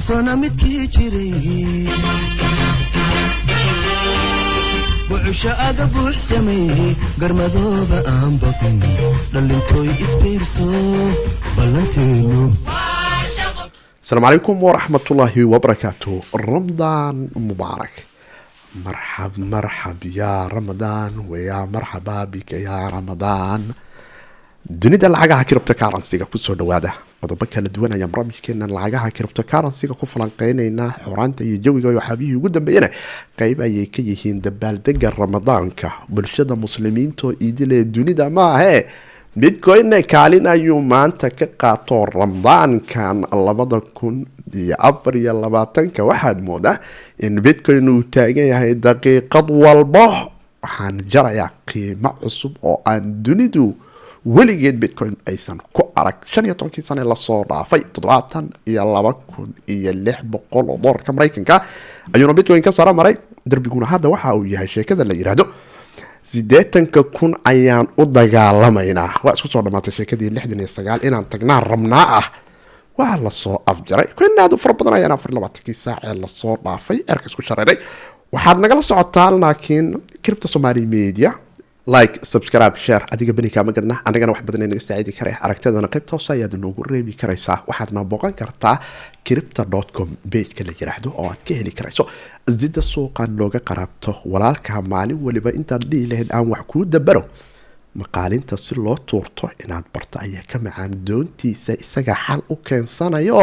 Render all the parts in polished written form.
كرسونا متكيجري وعشاء قبوح سمي قرمذوبة أنبطن للنتوي إسبيرسو بلنتينو. السلام عليكم ورحمة الله وبركاته. رمضان مبارك. مرحب يا رمضان ويا مرحبا بك يا رمضان. dunida lacagaha cryptocurrency-ga kusoo dhawaada qodobo kala duwan ayaan barnaamijkeena lacagaha cryptocurrency-ga ku falanqeynaynaa xuraanta iyo jawiga iyo waxyaabihii ugu dambeeyana qayb ayay ka yihiin dabaaldega ramadaanka bulshada muslimiinta oo iidile dunida maahe bitcoin kaalin ayuu maanta ka qaato ramadaankan 2024 waxaad moodaa in bitcoin uu taagan yahay daqiiqad walba waxaan jarayaa qiimo cusub oo aan dunidu weligeed bitcoin aysan ku arag 15 sano la soo dhaafay 7,200 oo dollarka Mareykanka ayuuna bitcoin ka sara maray darbiguna hadda waxa uu yahay sheekada la yiraahdo 80,000 ayaan u dagaalamaynaa waa isku soo dhamaatay sheekadii 69 inaan tagnaa rabnaa ah waa la soo afjaray kunaadu far badan ayaan 24 saac la soo dhaafay erka isku shareeray waxaad nagala socotaan laakiin crypto Somali Media like subscribe share adiga bani kama gadna anagana wax badan inaga saacidi karay aragtadana qayb toos ah ayaad noogu reebi karaysaa waxaadna booqan kartaa crypto.com page kala yiraahdo oo aad ka heli karayso sida suuqan looga qarabto walaalka maalin waliba intaad dhiileed aan wax ku dabaro maqaalinta si loo tuurto inaad barto ayaa ka macaan doontiisa isaga xal u keensanayo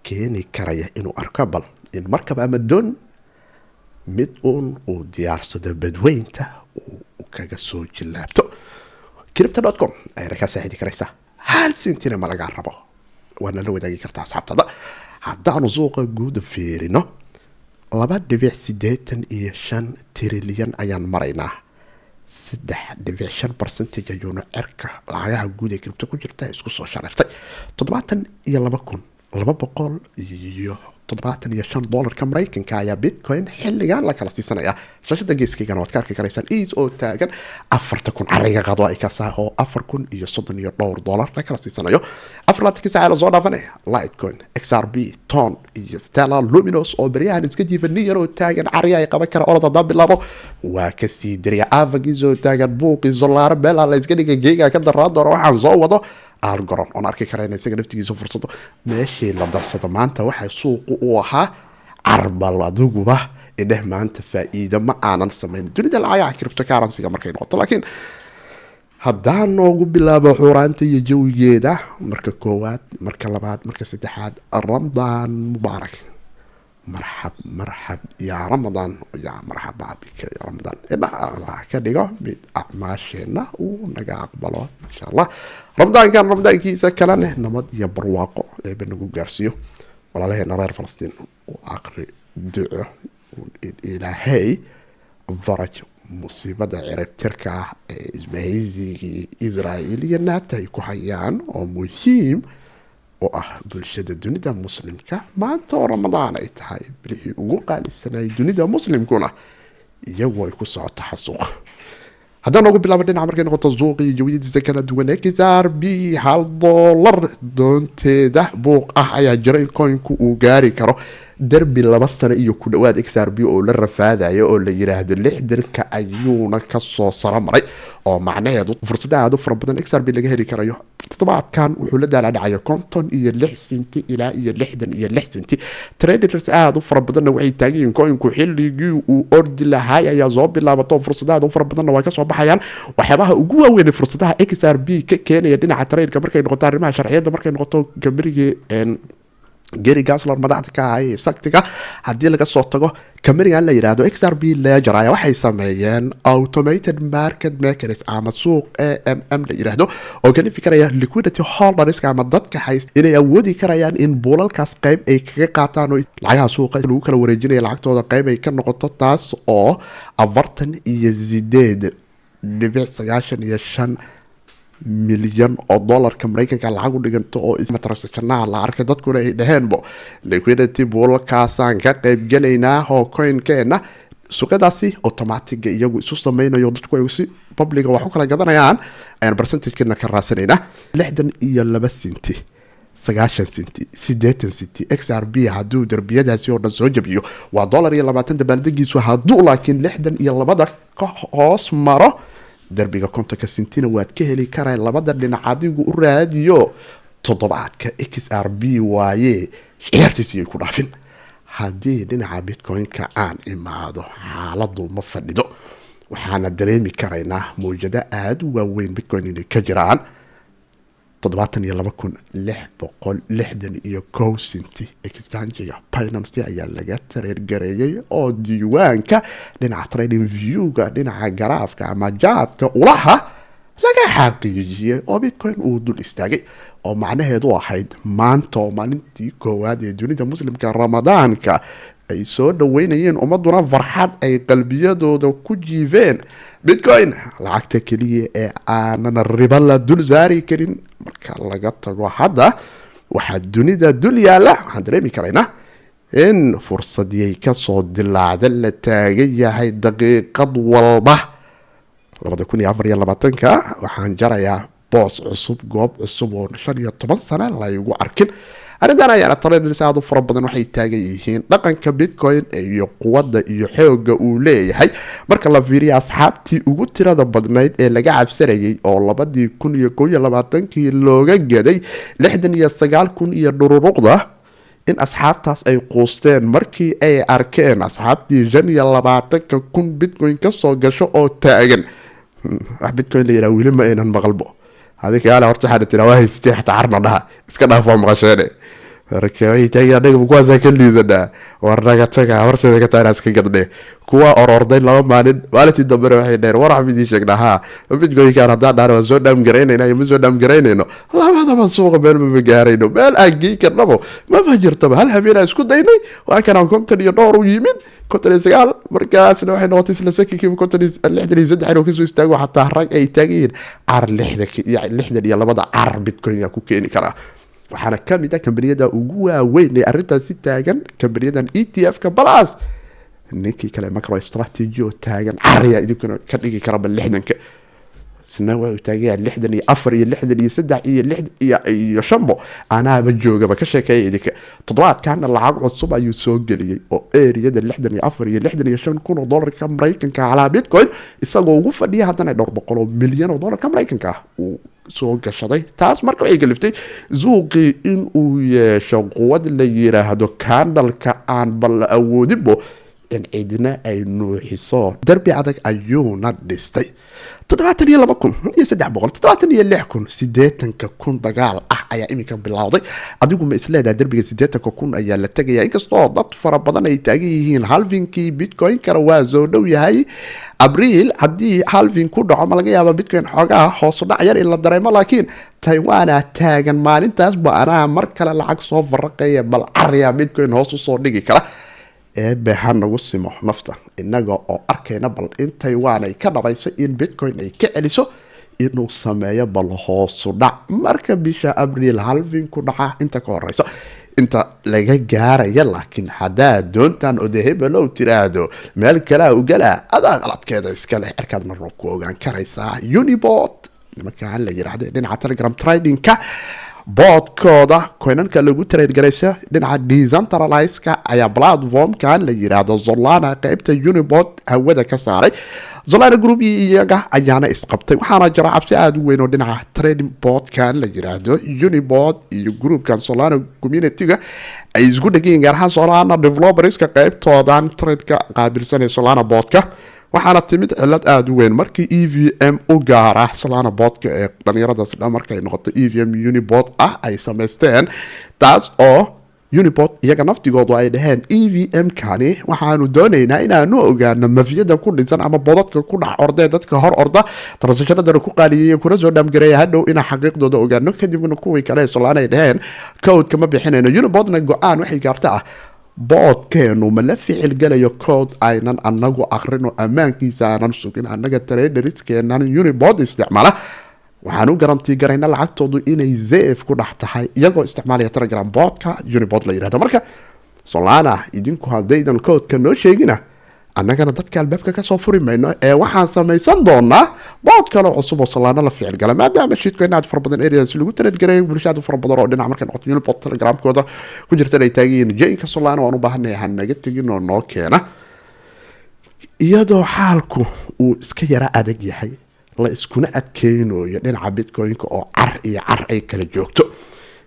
keeni karaya inuu arko bal in markaba ama doon mid uu diyaarsado badweynta kaga soo jilaabto crypto.com ayay ka saacidi karaysaa hal sentina ma laga rabo waana la wadaagi kartaa asxaabtada haddaan suuqa guud fiirino 2.85 trilyan ayaan maraynaa 3.5% ayuuna cirka lacagaha guud ee crypto ku jirta isku soo shareertay 72,275 dollarka Mareykanka ayaa bitcoin xilligan la kala siisanaya shashada geeskayga waad ka arki karaysaan is oo taagan 4,000 ariga qado ay ka saaho 4,032 dollar la kala siisanayo 4 saac la soo dhaafanay Litecoin XRP Ton iyo Stellar Luminous oo bariyahan iska jiifanay oo taagan ariga ay qaban kara orada dambilabo waa ka sii diriya avagizo taagan buuqi zolaar bela la iska dhigay geega ka daraado waxaan soo wado algoron on arki karayna isaga naftigiisa fursado meeshii la darsado maanta waxa suuqu u ahaa arbal aduguba ideh maanta faa'iido ma aanan sameyn dunida lacagaha cryptocurrency-ga markay noqoto laakiin haddaan noogu bilaabo xuraanta iyo jawigeeda marka koowaad marka labaad marka saddexaad Ramadan mubaarak مرحب يا رمضان يا مرحبا بك يا رمضان الله كدغو مid acmaashena uu naga aqbalo insha Allah رمضان كان رمضان kiisa kalena nabad iyo barwaaqo ee banagu gaarsiyo walaalaheena reer Falastiin oo aqri duco ilaahay faraj musiibada ciribtirka ee isbahaysiga Israa'iiliyana tay ku hayaan oo muhiim oo ah bulshada dunida muslimka maanta Ramadaan ay tahay bixi ugu qaalisanay dunida muslimkuna iyagoo ay ku socoto xasuuq haddaan ugu bilaabo dhinaca markay noqoto suuqa iyo jawiyadiisa kala duwan ee XRP $1 doonteeda buuq ah ayaa jiray coinku uu gaari karo darbi 2 sano iyo ku dhawaad XRP oo la rafaadayo oo la yiraahdo 60 ayuuna ka soo saramaray oo macnaheedu fursadaha aad u fara badan XRP laga heli karayo toddobaadkan wuxuu la daalacay 56 senti ilaa 66 senti traders aad u fara badan waxay taageen coinku xilligii uu ordi lahaa ayaa soo bilaabato fursadaha aad u fara badan waa ka soo baxayaan waxyaabaha ugu waaweyn fursadaha XRP ka keenaya dhinaca trade-ka markay noqoto arrimaha sharciyada markay noqoto kamriga Gary Gensler madaxda ka ah saktiga hadii laga soo tago kamerigan la yiraahdo XRP Ledger ayaa waxay sameeyeen automated market makers ama suuq AMM la yiraahdo oo kala fikiraya liquidity holders ama dadka hayst inay awoodi karayaan in buulalkaas qayb ay kaga qaataan oo lacagaha suuqa lagu kala wareejinayo lacagtooda qayb ay ka noqoto taas oo 48.95 milyan oo dollarka Mareykanka lacag u dhiganto oo transactional la arkay dadku ay dhaheenbo liquidity buulkaasaan ka qayb galaynaa oo coin-keena suuqadaasi automatic iyagu isu sameeynayo dadku ay si public wax u kala gadanayaan ayaan percentage-keena ka raasanaynaa 62 senti sagaashan senti 80 senti XRP hadduu darbiyadaasi oo dhan soo jabiyo waa $20 dabaaldegiisu hadduu laakiin 62 ka hoos maro darbiga 50 sentina waad ka heli karaa labada dhinac adigu u raadiyo toddobaadka XRP waaye ciyaartiisii ku dhaafin haddii dhinaca bitcoin-ka aan imaado xaaladu ma fadhido waxaana dareemi karaynaa mowjado aada u waaweyn bitcoin inay ka jiraan 72,661 senti exchange-ga Binance ayaa laga tareergareeyay oo diiwaanka dhinaca trading view-ga dhinaca garaafka ama jaadka ulaha laga xaqiijiyay oo bitcoin uu dul istaagay oo macnaheedu ahayd maanta oo maalintii koowaad ee dunida muslimka ramadaanka ay soo dhaweynayeen ummaduna farxad ay qalbiyadooda ku jiifeen bitcoin lacagta keliya ee aanan riba la dul saari karin marka laga tago hadda waxaa dunida dul yaala waxaan dareemi karaynaa in fursadiyay kasoo dilaacda la taagan yahay daqiiqad walba 2024 waxaan jarayaa boos cusub goob cusub oo 15 sano laygu arkin arrintan ayaana traders aad u fara badan waxay taagan yihiin dhaqanka bitcoin iyo quwadda iyo xooga uu leeyahay marka la fiiriyo asxaabtii ugu tirada badnayd ee laga cabsanayay oo 2021 looga gaday 69,000 iyo dhururuqda in asxaabtaas ay quusteen markii ay arkeen asxaabtii 25,000 bitcoin kasoo gasho oo taagan wax bitcoin la yiraahdo weli ma aynan maqalbo هذيك أنا أرتاح تلاوي استيح تعرنا لها إسكنا فهم غشانة ركوي تاجي أنا بقوا زكل لي ذا ورنا كتاجا ورت ذا كتاجا إسكنا قدني كوا أرردين لهم مالين ولا تدبر واحد دير ورا بدي شكلها ها بتقولي كان هذا دار وزود دم جرينه يوم زود دم جرينه لا هذا منسوق بين بجارينه بل أجي كرنبو ما فجر طب هل هبينا اسكت ديني وأكن كنت يدور ويمين كنت نسقال مركز لو إحنا نوتيس لسكي كيف كنت اللي حد يزد حلو كيسو يستاجوا حتى حرق أي تغيير عر اللحدة يعني اللحدة يلا بضع عر بيتكوين يكون كيني كرا وحنا كم ده كمبريدا وجوا وين أرنتا ستة جن كمبريدا ETF كبلاس نيكي كلام ماكرو استراتيجي وتاجن عريا إذا كنا كنيجي كرب اللحدة سنوى وتاجي اللحدة أفري اللحدة يسدع اللحدة يشمو أنا بجوجا بكشة كي ذيك تضاعت كان العقد الصبح يسوق لي أو يد اللحدة أفري اللحدة يشون كونه دولار كم رايكن كعلى بيتكوين يسوق وقف دي هذا نقدر بقولوا مليون دولار كم رايكن كه وسوق الشضي تاس مركب أي قلفتي زوقي إن ويشقود اللي يرى هذا كان الكأن بل أو دبو in ciidina ay nuuxiso darbi adag ayuuna dhistay 72,300 dagaal ah ayaa iminka bilowday adigu ma isleedahay darbiga 80,000 ayaa la tagayaa inkastoo dad fara badan ay taagan yihiin halvinkii bitcoin kara waa soo dhow yahay abriil haddii halvin ku dhaco ma laga yaaba bitcoin xoogaa hoos u dhac yar in la dareemo laakiin taiwan taagan maalintaas ba anaa mar kale lacag soo faraqaya bal cariya bitcoin hoos u soo dhigi kara eebe ha nagu simo nafta inaga oo arkayna bal in Taiwan ay ka dhabayso in bitcoin ay ka celiso inuu sameeyo bal hoos u dhac marka bisha abriil halvin ku dhaca inta ka horeyso inta laga gaaraya laakiin hadaa doontan oo dehebelo tiraado meel kale u gala adaa qaladkeeda iska leh arkaadna roob ku ogaan karaysaa Unibot nimanka la yiraahdo dhinaca Telegram trading-ka boodkooda coinanka lagu trade garaysa dhinaca decentralized-ka ayaa platform-kan la yiraahdo Solana qaybta Unibot hawada ka saaray Solana group iyaga ayaana isqabtay waxaana jira cabsi aad u weyn oo dhinaca trading bot-kan la yiraahdo Unibot iyo groupkan Solana community-ga ay isku dhigeen gaar ahaan Solana developers-ka qaybtoodan trade-ka qaabilsan ee Solana bot-ka waxaana timid cilad aad u weyn markii EVM u gaara Solana bot-ka ee dhalinyaradaas markay noqoto EVM Unibot ah ay sameysteen taas oo Unibot iyaga naftigoodu ay dhaheen EVM kani waxaanu doonaynaa inaanu ogaano mafiyada ku dhisan ama bodadka ku dhac orday dadka hor orda transactionada ku qaaliyay kuna soo dhamgareeyay hadhow ina xaqiiqdooda ogaano kadibna kuwii kale Solana ay dhaheen code kama bixinayno Unibotna go'aan waxay gaartaa boodkeenu ma la ficil galayo code aynan anagu aqrino ammaankiisa aanan sugin anaga traderskeennaan Unibot isticmaala waxaanu garantii garayna lacagtoodu inay safe ku dhax tahay iyagoo isticmaalaya Telegram bot-ka Unibot la yiraahdo marka Solana idinku hadaydan code-ka noo sheegina annagana dadka albaabka kasoo furi mayno ee waxaan samaysan doonaa bood kale cusub oo Solana la ficil gala maadaama shirkooyin aad fara badan areas lagu tareedgareeyo bulshada fara badan oo dhinaca markan noqoto Unibot Telegramkooda ku jirta ay taageeyeen jeenka Solana oo u baahanay hanaga tagin oo noo keena iyadoo xaalku uu iska yara adag yahay la iskuna adkeynayo dhinaca Bitcoin-ka oo car ay kala joogto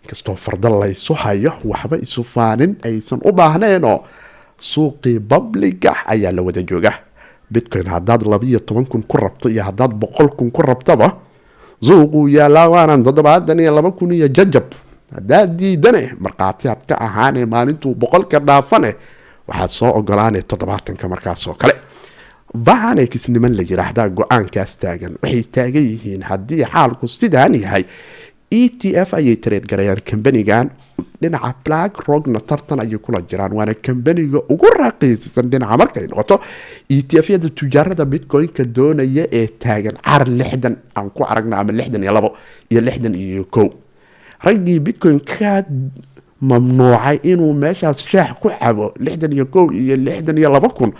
kastoo fardan la isu hayo waxba isu faanin aysan u baahnayn oo suuqii publica ayaa la wada jooga Bitcoin haddaad 12,000 ku rabto iyo haddaad 100,000 ku rabtaba suuqu yaalaa waana 72,000 iyo jajab haddaad diidane marqaati aad ka ahaanee maalintuu 100 ka dhaafane waxaad soo ogolaanay 70 markaas oo kale Vanex niman la yiraahdaa go'aankaas taagan waxay taagan yihiin haddii xaalku sidaan yahay ETF ayay trade garayaan company-gan dhinaca BlackRock-na tartan ayay kula jiraan waana company-ga ugu raqiisan dhinaca markay noqoto ETF-yada tujaarada Bitcoin-ka doonaya ee taagan 60 aan ku aragna ama 62 iyo 61 raggii Bitcoin-ka mamnuucay inuu meeshaas shaax ku cabo 61 iyo 62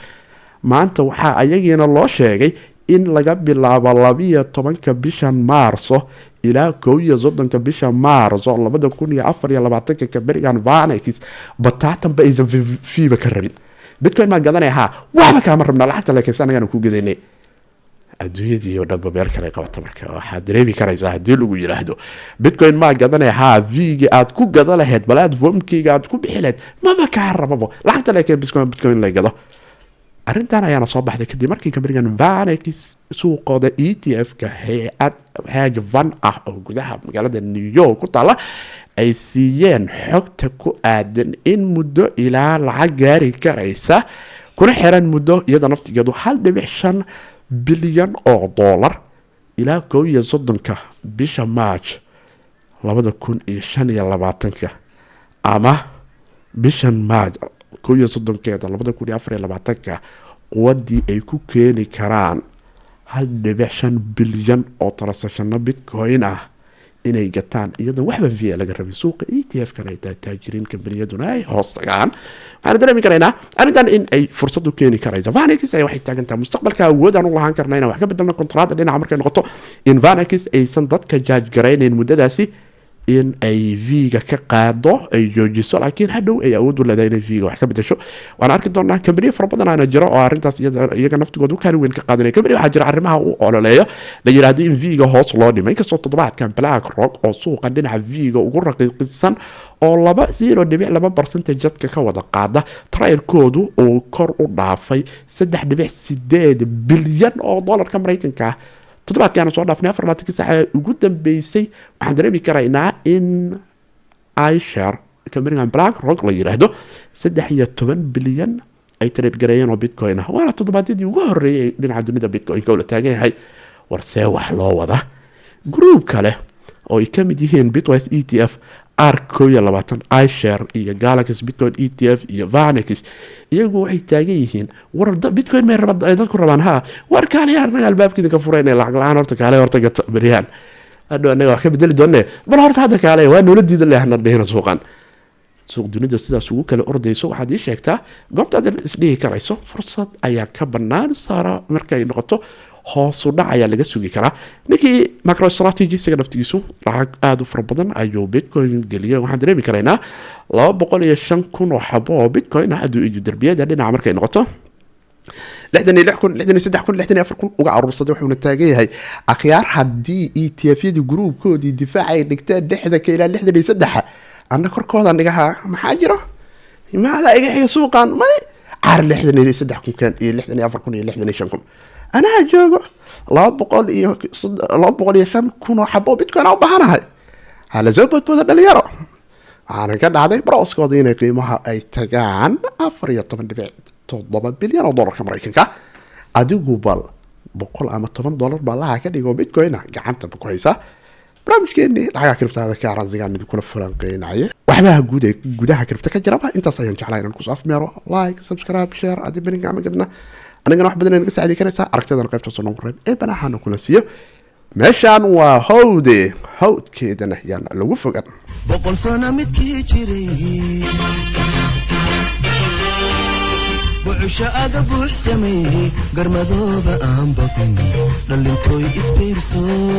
maanta waxaa ayagiina loo sheegay in laga bilaabo 12 bishan Maarso ilaa 31 bisha Maarso 2024 ka barigan Vanex batatan ba aysan fiiba ka rabin Bitcoin ma gadanayaa waxba kama rabna lacagta laakiin sanadkan ku gadanay adduunyadii oo dhanba meel kale qabata marka waxa dareemi karaysaa hadii lagu yiraahdo Bitcoin ma gadanayaa V-ga aad ku gadan lahayd platform-kiga aad ku bixi lahayd ma ka rababo lacagta laakiin Bitcoin la gado arrintan ayaana soo baxday kadib markii company-gan Vanex suuqooda ETF-ka hay'ad hedge fund ah oo gudaha magaalada New York ku taala ay siiyeen xogta ku aadan in muddo ilaa lacag gaari karaysa kuna xiran muddo iyada naftigeedu 1.5 bilyan oo dollar ilaa 31 bisha March 2025 ama bishan March 2024 quwadii ay ku keeni karaan 1.5 bilyan oo transaction Bitcoin ah inay gataan iyadoo waxba fiye laga rabay suuqa ETF-kan ay taajiriin kambaniyaduna ay hoos tagaan waxaan dareemi karaynaa arrintan in ay fursad u keeni karayso Vanex ay waxay taagantaa mustaqbalka awood aan u lahaan karnaa wax ka bedelna kontraada dhinaca markay noqoto in Vanex aysan dadka judge garaynayn muddadaasi in ay V-ga ka qaado ay joojiso laakiin hadhow ay awood u leedahay inay V-ga wax ka bedesho waan arki doonaa company fara badan aan jiro oo arrintaas iyaga naftigoodu ka weyn ka qaadanay company waxa jira arrimaha uu ololeeyo la yiraahdo in V-ga hoos loo dhimay kastoo toddobaadkan BlackRock oo suuqa dhinaca V-ga ugu raqiiqsan oo 0.2% jadka ka wada qaada trial-koodu oo kor u dhaafay 3.8 bilyan oo dollarka Mareykanka toddobaadkan soo dhaafnay 24 saac ugu dambeysay waxaan dareemi karaynaa in iShare company-gan BlackRock la yiraahdo 13 bilyan ay trade gareeyeen oo Bitcoin ah waana toddobaadyadii ugu horeeyay dhinaca dunida Bitcoin-ka oo la taagan yahay warsee wax loo wada group kale oo ay kamid yihiin Bitwise ETF ARK-22 iShare iyo Galaxy Bitcoin ETF iyo Vanex iyagu waxay taagan yihiin warda Bitcoin ma rabada ay dadku rabaan war kale yarna albaabkida ka fureenay lacag la'aan horta kale horta gata bariyaan hadda anaga wax ka bedeli doonay bal horta hadda kale waa nolodiida leehna dhehna suuqan suuq dunida sidaas ugu kala ordayso waxaad ii sheegtaa goobtaada isdhihi karayso fursad ayaa ka bannaan saara markay noqoto hoos u dhac ayaa laga sugi karaa ninkii MicroStrategy isaga naftigiisu lacag aad u fara badan ayuu Bitcoin geliyay waxaan dareemi karaynaa 205,000 oo xabo oo Bitcoin ah aduu iyo darbiyada dhinaca markay noqoto 63,000 uga urursaday wuxuuna taagan yahay akhyaar haddii ETF-yadii groupkoodii difaacay dhigteen 60 ilaa 63 anna korkooda dhigaha maxaa jiro imaada iga xiga suuqan may 63 kan iyo 64 iyo 65 أنا جوجو 205,000 oo xabo Bitcoin oo bahanahay hala zoobad bada dhalinyaro waxaan ka dhacday browskooda inay qiimaha ay tagaan 14.7 bilyan oo dollarka Mareykanka adigu bal 100 ama 10 dollar baa laha ka dhigo Bitcoin gacanta ku haysa barnaamijkeeni lacag kriptada ka aransiga mid kula falanqeynaayo waxba gudaha kripta ka jiraba intaas ayaan jeclahay inaan ku saafmeero like subscribe share adibin gacmo gadna أنا راح بدنا نقص عليه كنسة أركتنا نقيب تصنع قريب إيه بنا حنا كنا سيا مشان وهودي هود كده نحيانا لو فقط بقول صنمت كي جري وعشاق بوح سمي قرمذوب أنبطن للنتوي إسبيرسو